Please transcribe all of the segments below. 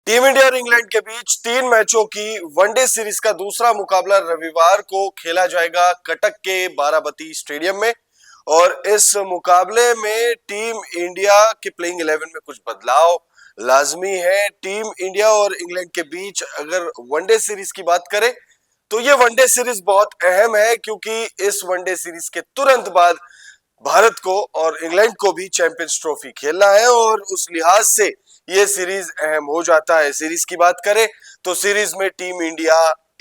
Team India और England के बीच 3 मैचों की वनडे सीरीज का दूसरा मुकाबला रविवार को खेला जाएगा कटक के बाराबती स्टेडियम में। और इस मुकाबले में टीम इंडिया के प्लेइंग 11 में कुछ बदलाव लाजमी है। टीम इंडिया और इंग्लैंड के बीच अगर वनडे सीरीज की बात करें तो ये वनडे सीरीज बहुत अहम है, क्योंकि इस वनडे सीरीज के तुरंत बाद भारत को और इंग्लैंड को भी चैंपियंस ट्रॉफी खेलना है और उस लिहाज से ये सीरीज अहम हो जाता है। सीरीज की बात करें तो सीरीज में टीम इंडिया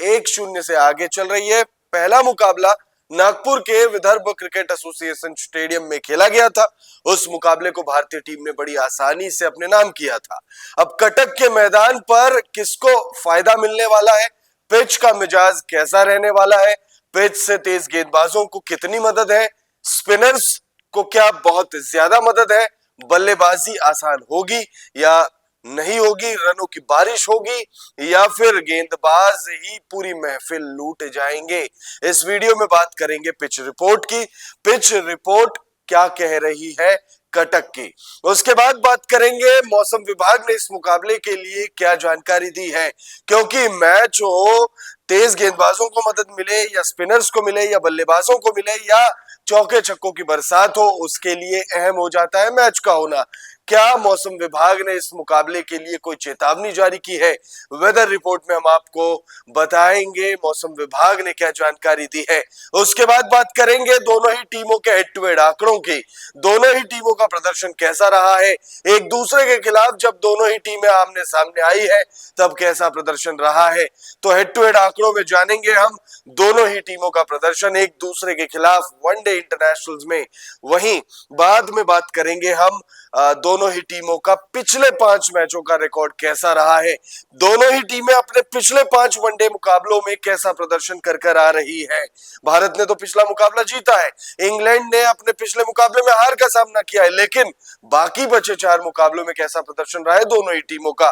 1-0 से आगे चल रही है। पहला मुकाबला नागपुर के विदर्भ क्रिकेट एसोसिएशन स्टेडियम में खेला गया था। उस मुकाबले को भारतीय टीम ने बड़ी आसानी से अपने नाम किया था। अब कटक के मैदान पर किसको फायदा मिलने वाला है, पिच का मिजाज कैसा रहने वाला है, पिच से तेज गेंदबाजों को कितनी मदद है, स्पिनर्स को क्या बहुत ज्यादा मदद है, बल्लेबाजी आसान होगी या नहीं होगी, रनों की बारिश होगी या फिर गेंदबाज ही पूरी महफिल लूट जाएंगे। इस वीडियो में बात करेंगे पिच रिपोर्ट की। पिच रिपोर्ट क्या कह रही है कटक की। उसके बाद बात करेंगे मौसम विभाग ने इस मुकाबले के लिए क्या जानकारी दी है, क्योंकि मैच हो तेज गेंदबाजों को मदद मिले या स्पिनर्स को मिले या बल्लेबाजों को मिले या चौके छक्कों की बरसात हो, उसके लिए अहम हो जाता है मैच का होना। क्या मौसम विभाग ने इस मुकाबले के लिए कोई चेतावनी जारी की है? वेदर रिपोर्ट में हम आपको बताएंगे मौसम विभाग ने क्या जानकारी दी है। उसके बाद बात करेंगे दोनों ही टीमों के हेड टू हेड आंकड़ों की। दोनों ही टीमों का प्रदर्शन कैसा रहा है, एक दूसरे के खिलाफ जब दोनों ही टीमें आमने सामने आई है तब कैसा प्रदर्शन रहा है। तो हेड टू हेड आंकड़ों में जानेंगे हम दोनों ही टीमों का प्रदर्शन एक दूसरे के खिलाफ वनडे इंटरनेशनल्स में। वहीं बाद में बात करेंगे हम दोनों ही टीमों का पिछले 5 मैचों का रिकॉर्ड कैसा रहा है। दोनों ही टीमें अपने पिछले 5 वनडे मुकाबलों में कैसा प्रदर्शन कर आ रही है। भारत ने तो पिछला मुकाबला जीता है, इंग्लैंड ने अपने पिछले मुकाबले में हार का सामना किया है, लेकिन बाकी बचे 4 मुकाबलों में कैसा प्रदर्शन रहा है दोनों ही टीमों का,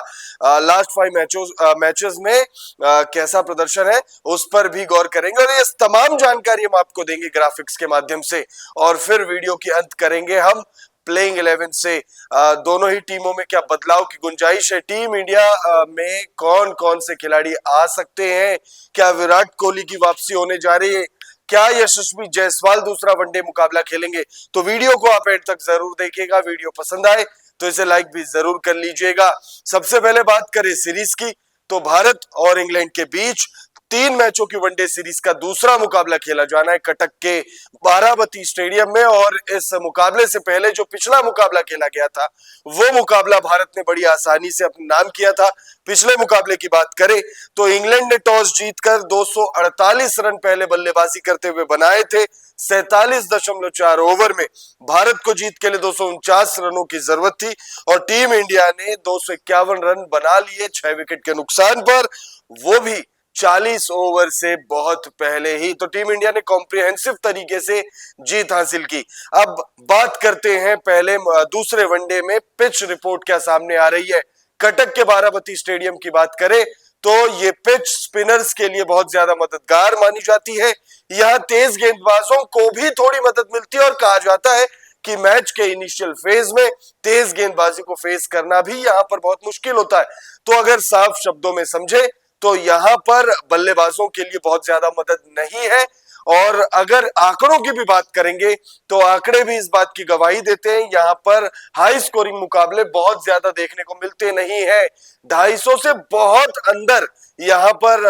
लास्ट 5 मैचेस में कैसा प्रदर्शन है उस पर भी गौर करेंगे। और ये तमाम जानकारी हम आपको देंगे ग्राफिक्स के माध्यम से। और फिर वीडियो की अंत करेंगे हम प्लेइंग 11 से। दोनों ही टीमों में क्या बदलाव की गुंजाइश है, टीम इंडिया में कौन कौन से खिलाड़ी आ सकते हैं, क्या विराट कोहली की वापसी होने जा रही है, क्या यशस्वी जायसवाल दूसरा वनडे मुकाबला खेलेंगे। तो वीडियो को आप एंड तक जरूर देखिएगा। वीडियो पसंद आए तो इसे लाइक भी जरूर कर लीजिएगा। सबसे पहले बात करें सीरीज की, तो भारत और इंग्लैंड के बीच 3 मैचों की वनडे सीरीज का दूसरा मुकाबला खेला जाना है कटक के बाराबती स्टेडियम में। और इस मुकाबले से पहले जो पिछला मुकाबला खेला गया था वो मुकाबला भारत ने बड़ी आसानी से अपने नाम किया था। पिछले मुकाबले की बात करें तो इंग्लैंड ने टॉस जीतकर 248 रन पहले बल्लेबाजी करते हुए बनाए थे। 47.4 ओवर में भारत को जीत के लिए 249 रनों की जरूरत थी और टीम इंडिया ने 251 रन बना लिए 6 विकेट के नुकसान पर, वो भी 40 ओवर से बहुत पहले ही। तो टीम इंडिया ने कॉम्प्रिहेंसिव तरीके से जीत हासिल की। अब बात करते हैं पहले दूसरे वनडे में पिच रिपोर्ट क्या सामने आ रही है। कटक के बाराबती स्टेडियम की बात करें तो ये पिच स्पिनर्स के लिए बहुत ज्यादा मददगार मानी जाती है। यहाँ तेज गेंदबाजों को भी थोड़ी मदद मिलती है और कहा जाता है कि मैच के इनिशियल फेज में तेज गेंदबाजी को फेस करना भी यहाँ पर बहुत मुश्किल होता है। तो अगर साफ शब्दों में समझे तो यहाँ पर बल्लेबाजों के लिए बहुत ज्यादा मदद नहीं है। और अगर आंकड़ों की भी बात करेंगे तो आंकड़े भी इस बात की गवाही देते हैं, यहाँ पर हाई स्कोरिंग मुकाबले बहुत ज्यादा देखने को मिलते नहीं है। 250 से बहुत अंदर यहाँ पर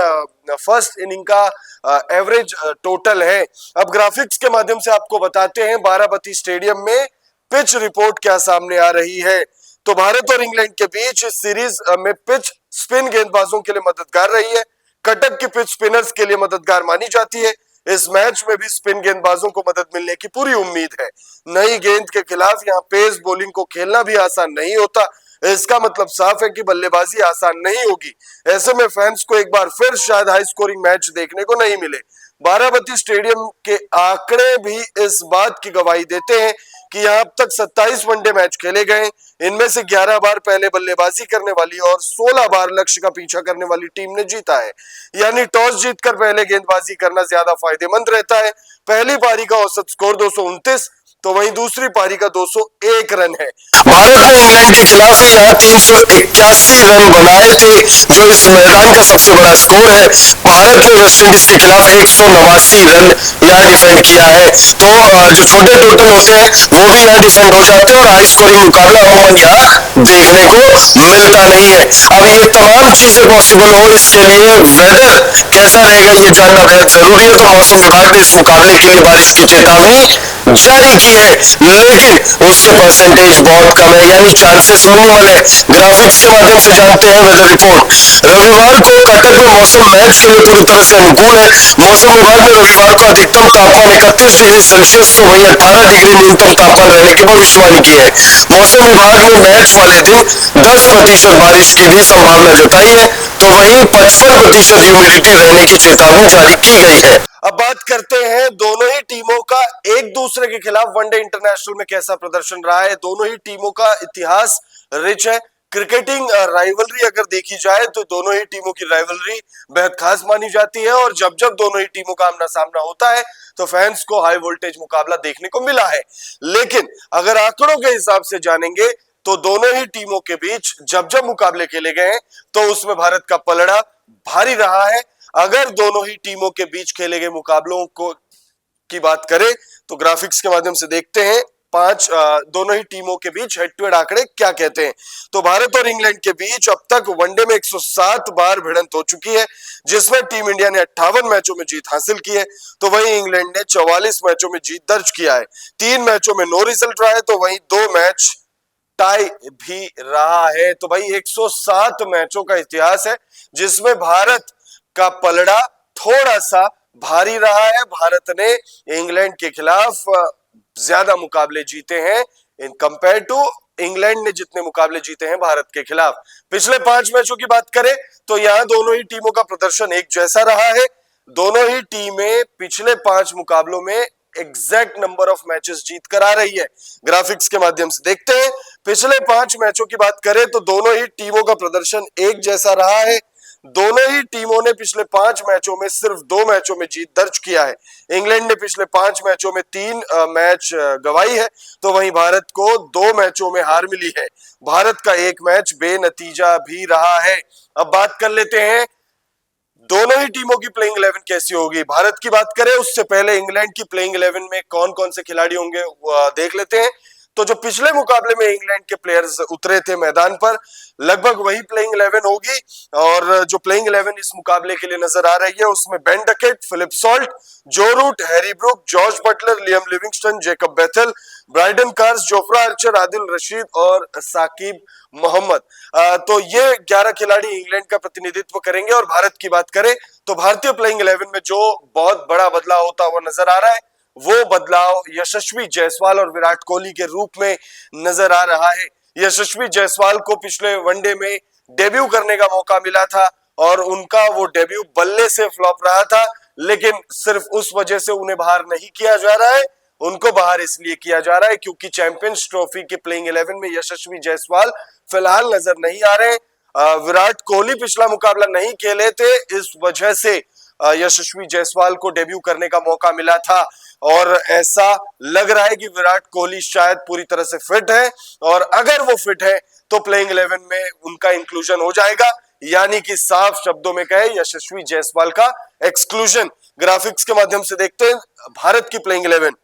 फर्स्ट इनिंग का एवरेज टोटल है। अब ग्राफिक्स के माध्यम से आपको बताते हैं बाराबती स्टेडियम में पिच रिपोर्ट क्या सामने आ रही है। तो भारत और इंग्लैंड के बीच इस सीरीज में पिच स्पिन गेंदबाजों के लिए मददगार रही है। कटक की पिच स्पिनर्स के लिए मददगार मानी जाती है। इस मैच में भी स्पिन गेंदबाजों को मदद मिलने की पूरी उम्मीद है। नई गेंद के खिलाफ यहाँ पेस बॉलिंग को खेलना भी आसान नहीं होता। इसका मतलब साफ है कि बल्लेबाजी आसान नहीं होगी। ऐसे में फैंस को एक बार फिर शायद हाई स्कोरिंग मैच देखने को नहीं मिले। बाराबती स्टेडियम के आंकड़े भी इस बात की गवाही देते हैं कि यहाँ अब तक 27 वनडे मैच खेले गए, इनमें से 11 बार पहले बल्लेबाजी करने वाली और 16 बार लक्ष्य का पीछा करने वाली टीम ने जीता है। यानी टॉस जीतकर पहले गेंदबाजी करना ज्यादा फायदेमंद रहता है। पहली पारी का औसत स्कोर 229 तो वहीं दूसरी पारी का 201 रन है। भारत ने इंग्लैंड के खिलाफ ही यहाँ 381 रन बनाए थे, जो इस मैदान का सबसे बड़ा स्कोर है। भारत ने वेस्टइंडीज के खिलाफ 189 रन यहाँ डिफेंड किया है। तो जो छोटे टोटल होते हैं वो भी यहाँ डिफेंड हो जाते हैं और हाई स्कोरिंग मुकाबला अमूमन यहाँ देखने को मिलता नहीं है। अब ये तमाम चीजें पॉसिबल हो, इसके लिए वेदर कैसा रहेगा ये जानना बेहद जरूरी है। तो मौसम विभाग ने इस मुकाबले के लिए बारिश की चेतावनी जारी की है, लेकिन उसके परसेंटेज बहुत कम है, यानी चांसेस मिनिमल है। ग्राफिक्स के माध्यम से जानते हैं वेदर रिपोर्ट। रविवार को कटक में मौसम मैच के लिए पूरी तरह से अनुकूल है। मौसम विभाग ने रविवार को अधिकतम तापमान 31 डिग्री सेल्सियस तो वहीं 18 डिग्री न्यूनतम तापमान रहने की भविष्यवाणी की है। मौसम विभाग ने मैच वाले दिन 10% बारिश की भी संभावना जताई है, तो वहीं 55% ह्यूमिडिटी रहने की चेतावनी जारी की गई है। अब बात करते हैं दोनों ही टीमों का एक दूसरे के खिलाफ वनडे इंटरनेशनल में कैसा प्रदर्शन रहा है। दोनों ही टीमों का इतिहास रिच है। क्रिकेटिंग राइवलरी अगर देखी जाए तो दोनों ही टीमों की राइवलरी बेहद खास मानी जाती है और जब जब दोनों ही टीमों का आमना सामना होता है तो फैंस को हाई वोल्टेज मुकाबला देखने को मिला है। लेकिन अगर आंकड़ों के हिसाब से जानेंगे तो दोनों ही टीमों के बीच जब जब मुकाबले खेले गए हैं तो उसमें भारत का पलड़ा भारी रहा है। अगर दोनों ही टीमों के बीच खेले गए मुकाबलों को की बात करें तो ग्राफिक्स के माध्यम से देखते हैं दोनों ही टीमों के बीच हेड टू हेड आंकड़े क्या कहते हैं। तो भारत और इंग्लैंड के बीच अब तक वनडे में 107 बार भिड़ंत हो चुकी है, जिसमें टीम इंडिया ने 58 मैचों में जीत हासिल की है, तो वहीं इंग्लैंड ने 44 मैचों में जीत दर्ज किया है। 3 मैचों में नो रिजल्ट रहा है, तो वहीं 2 मैच टाई भी रहा है। तो भाई 107 मैचों का इतिहास है जिसमें भारत का पलड़ा थोड़ा सा भारी रहा है। भारत ने इंग्लैंड के खिलाफ ज्यादा मुकाबले जीते हैं इन कंपेयर टू इंग्लैंड ने जितने मुकाबले जीते हैं भारत के खिलाफ। पिछले 5 मैचों की बात करें तो यहां दोनों ही टीमों का प्रदर्शन एक जैसा रहा है। दोनों ही टीमें पिछले 5 मुकाबलों में एग्जैक्ट नंबर ऑफ मैचेस जीत कर आ रही है। ग्राफिक्स के माध्यम से देखते हैं। पिछले 5 मैचों की बात करें तो दोनों ही टीमों का प्रदर्शन एक जैसा रहा है। दोनों ही टीमों ने पिछले 5 मैचों में सिर्फ 2 मैचों में जीत दर्ज किया है। इंग्लैंड ने पिछले 5 मैचों में 3 मैच गंवाई है, तो वहीं भारत को 2 मैचों में हार मिली है। भारत का 1 मैच बेनतीजा भी रहा है। अब बात कर लेते हैं दोनों ही टीमों की प्लेइंग 11 कैसी होगी। भारत की बात करें उससे पहले इंग्लैंड की प्लेइंग 11 में कौन कौन से खिलाड़ी होंगे देख लेते हैं। तो जो पिछले मुकाबले में इंग्लैंड के प्लेयर्स उतरे थे मैदान पर, लगभग वही प्लेइंग 11 होगी। और जो प्लेइंग 11 इस मुकाबले के लिए नजर आ रही है उसमें Ben Duckett, Philip Salt, Joe Root, Harry Brook, George Buttler, Liam Livingstone, Jacob Bethell, Brydon Carse, Jofra Archer, Adil Rashid और साकिब मोहम्मद। तो ये 11 खिलाड़ी इंग्लैंड का प्रतिनिधित्व करेंगे। और भारत की बात करें तो भारतीय प्लेइंग 11 में जो बहुत बड़ा बदलाव होता हुआ नजर आ रहा है वो बदलाव यशस्वी जायसवाल और विराट कोहली के रूप में नजर आ रहा है। यशस्वी जायसवाल को पिछले वनडे में डेब्यू करने का मौका मिला था और उनका वो डेब्यू बल्ले से फ्लॉप रहा था, लेकिन सिर्फ उस वजह से उन्हें बाहर नहीं किया जा रहा है। उनको बाहर इसलिए किया जा रहा है क्योंकि चैंपियंस ट्रॉफी के प्लेइंग 11 में यशस्वी जायसवाल फिलहाल नजर नहीं आ रहे। विराट कोहली पिछला मुकाबला नहीं खेले थे, इस वजह से यशस्वी जायसवाल को डेब्यू करने का मौका मिला था और ऐसा लग रहा है कि विराट कोहली शायद पूरी तरह से फिट है और अगर वो फिट है तो प्लेइंग 11 में उनका इंक्लूजन हो जाएगा, यानी कि साफ शब्दों में कहे यशस्वी जायसवाल का एक्सक्लूजन। ग्राफिक्स के माध्यम से देखते हैं भारत की प्लेइंग 11।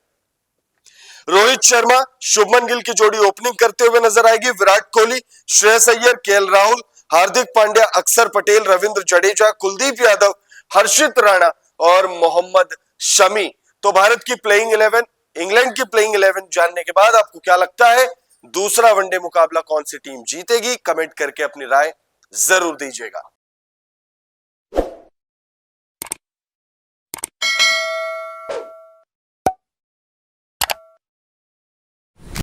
रोहित शर्मा, शुभमन गिल की जोड़ी ओपनिंग करते हुए नजर आएगी। विराट कोहली, श्रेयस अय्यर, केएल राहुल, हार्दिक पांड्या, अक्षर पटेल, रविंद्र जडेजा, कुलदीप यादव, हर्षित राणा और मोहम्मद शमी। तो भारत की प्लेइंग 11, इंग्लैंड की प्लेइंग 11 जानने के बाद आपको क्या लगता है दूसरा वनडे मुकाबला कौन सी टीम जीतेगी? कमेंट करके अपनी राय जरूर दीजिएगा।